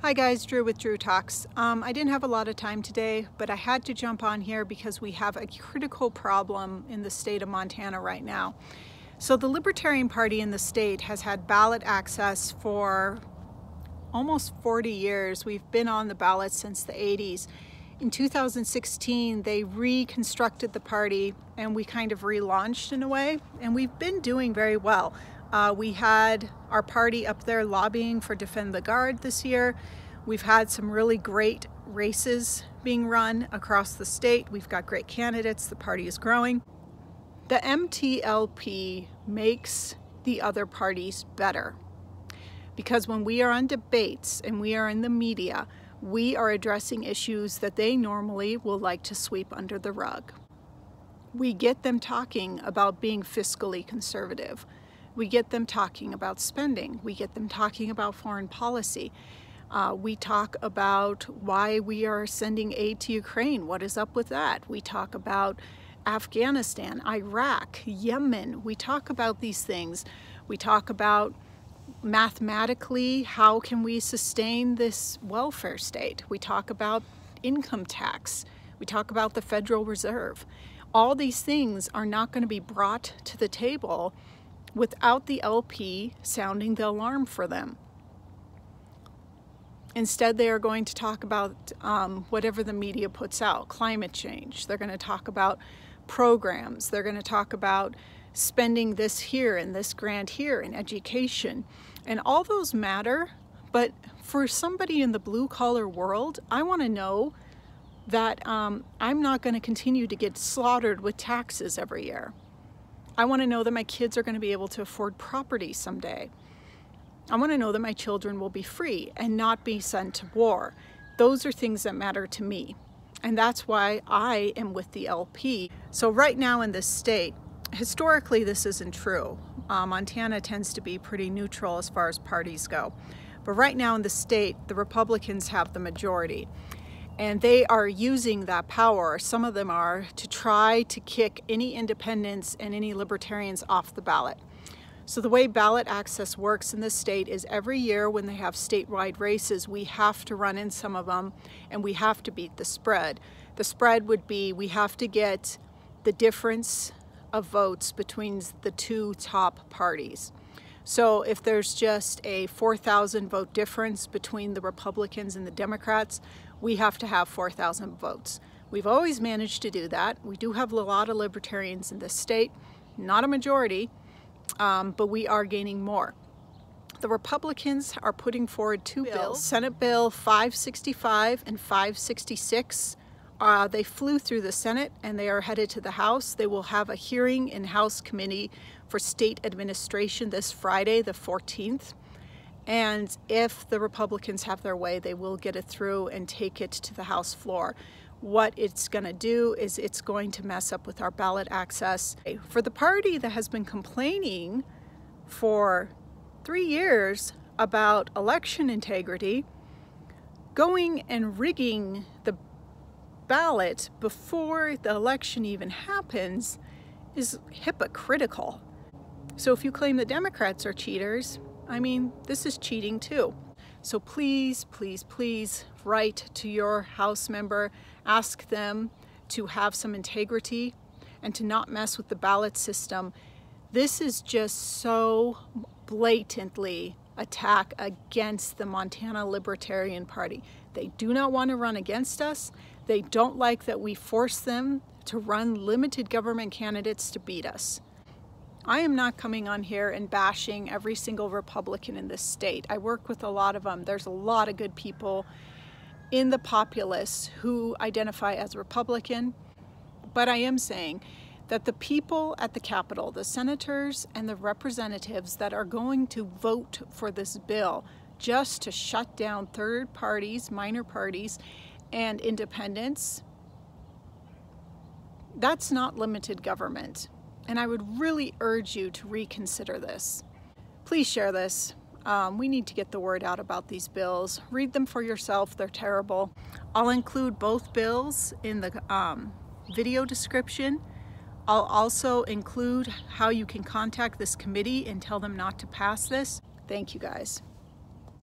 Hi guys, Drew with Drew Talks. I didn't have a lot of time today, but I had to jump on here because we have a critical problem in the state of Montana right now. So the Libertarian Party in the state has had ballot access for almost 40 years. We've been on the ballot since the 80s. In 2016, they reconstructed the party and we kind of relaunched in a way, and we've been doing very well. We had our party up there lobbying for Defend the Guard this year. We've had some really great races being run across the state. We've got great candidates. The party is growing. The MTLP makes the other parties better because when we are on debates and we are in the media, we are addressing issues that they normally will like to sweep under the rug. We get them talking about being fiscally conservative. We get them talking about spending. We get them talking about foreign policy. We talk about why we are sending aid to Ukraine. What is up with that? We talk about Afghanistan, Iraq, Yemen. We talk about these things. We talk about mathematically, how can we sustain this welfare state? We talk about income tax. We talk about the Federal Reserve. All these things are not going to be brought to the table without the LP sounding the alarm for them. Instead, they are going to talk about whatever the media puts out, climate change. They're going to talk about programs. They're going to talk about spending this here and this grant here in education. And all those matter, but for somebody in the blue-collar world, I want to know that I'm not going to continue to get slaughtered with taxes every year. I want to know that my kids are going to be able to afford property someday. I want to know that my children will be free and not be sent to war. Those are things that matter to me. And that's why I am with the LP. So right now in this state, historically this isn't true. Montana tends to be pretty neutral as far as parties go. But right now in the state, the Republicans have the majority. And they are using that power, some of them are, to try to kick any independents and any libertarians off the ballot. So the way ballot access works in this state is every year when they have statewide races, we have to run in some of them and we have to beat the spread. The spread would be we have to get the difference of votes between the two top parties. So if there's just a 4,000 vote difference between the Republicans and the Democrats, we have to have 4,000 votes. We've always managed to do that. We do have a lot of libertarians in this state, not a majority, but we are gaining more. The Republicans are putting forward two bills, Senate Bill 565 and 566. They flew through the Senate and they are headed to the House. They will have a hearing in House Committee for State Administration this Friday, the 14th. And if the Republicans have their way, they will get it through and take it to the House floor. What it's going to do is it's going to mess up with our ballot access. For the party that has been complaining for 3 years about election integrity, going and rigging the ballot before the election even happens is hypocritical. So if you claim the Democrats are cheaters, I mean, this is cheating too. So please, please, please write to your House member, ask them to have some integrity and to not mess with the ballot system. This is just so blatantly attack against the Montana Libertarian Party. They do not want to run against us. They don't like that we force them to run limited government candidates to beat us. I am not coming on here and bashing every single Republican in this state. I work with a lot of them. There's a lot of good people in the populace who identify as Republican. But I am saying that the people at the Capitol, the senators and the representatives that are going to vote for this bill just to shut down third parties, minor parties, and independents, that's not limited government. And I would really urge you to reconsider this. Please share this. We need to get the word out about these bills. Read them for yourself. They're terrible. I'll include both bills in the video description. I'll also include how you can contact this committee and tell them not to pass this. Thank you guys.